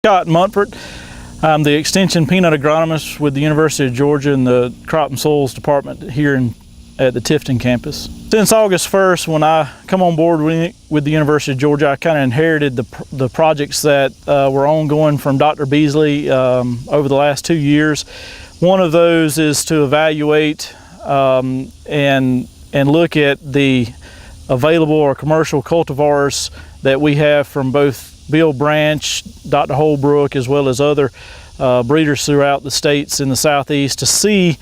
Scott Monfort. I'm the Extension Peanut Agronomist with the University of Georgia in the Crop and Soils Department here at the Tifton campus. Since August 1st, when I come on board with the University of Georgia, I kind of inherited the projects that were ongoing from Dr. Beasley over the last 2 years. One of those is to evaluate and look at the available or commercial cultivars that we have from both Bill Branch, Dr. Holbrook, as well as other breeders throughout the states in the southeast to see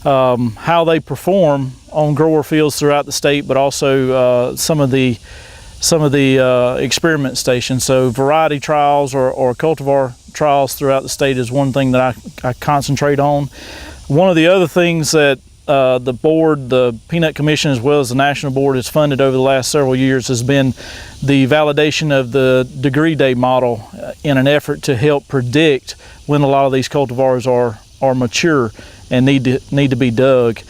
how they perform on grower fields throughout the state, but also some of the experiment stations. So variety trials or cultivar trials throughout the state is one thing that I concentrate on. One of the other things that the board, the Peanut Commission, as well as the National Board has funded over the last several years has been the validation of the degree day model in an effort to help predict when a lot of these cultivars are mature and need to be dug.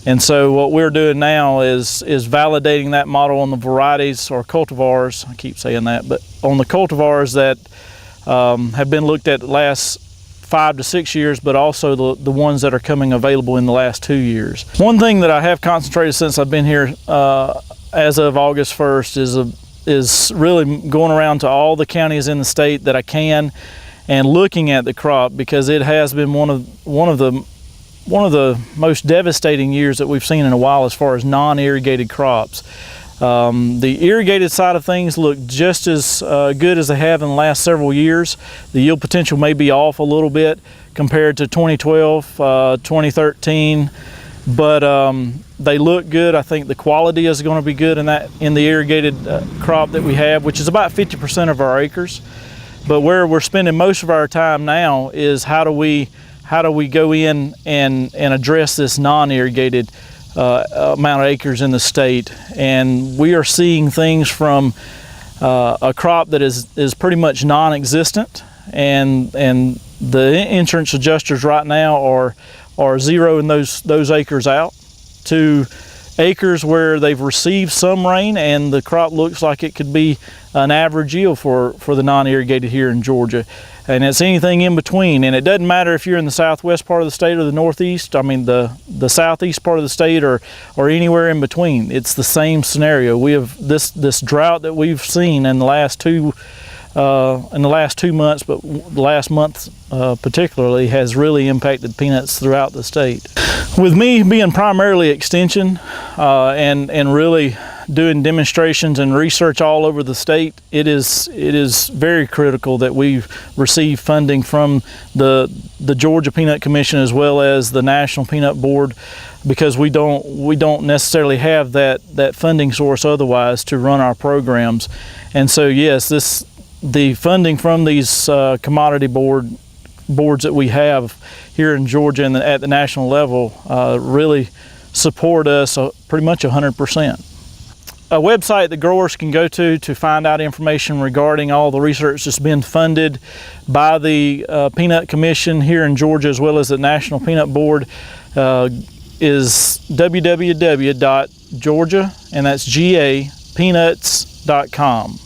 And so what we're doing now is validating that model on the varieties or cultivars, I keep saying that, but on the cultivars that have been looked at the last 5 to 6 years, but also the ones that are coming available in the last 2 years. One thing that I have concentrated since I've been here as of August 1st is really going around to all the counties in the state that I can and looking at the crop, because it has been one of the most devastating years that we've seen in a while as far as non-irrigated crops. The irrigated side of things look just as good as they have in the last several years. The yield potential may be off a little bit compared to 2012, 2013, but they look good. I think the quality is going to be good in the irrigated crop that we have, which is about 50% of our acres. But where we're spending most of our time now is how do we go in and address this non-irrigated amount of acres in the state. And we are seeing things from a crop that is pretty much non-existent, and the insurance adjusters right now are zeroing those acres out to acres where they've received some rain and the crop looks like it could be an average yield for the non-irrigated here in Georgia. And it's anything in between, and it doesn't matter if you're in the southwest part of the state or the northeast, I mean the southeast part of the state or anywhere in between. It's the same scenario. We have this drought that we've seen in the last 2 months, but the last month particularly has really impacted peanuts throughout the state. With me being primarily extension and really doing demonstrations and research all over the state, it is very critical that we receive funding from the Georgia Peanut Commission as well as the National Peanut Board, because we don't necessarily have that funding source otherwise to run our programs. And so yes, the funding from these commodity boards that we have here in Georgia and at the national level really support us pretty much 100%. A website that growers can go to find out information regarding all the research that's been funded by the Peanut Commission here in Georgia as well as the National Peanut Board is www.georgia, and that's GA, peanuts.com.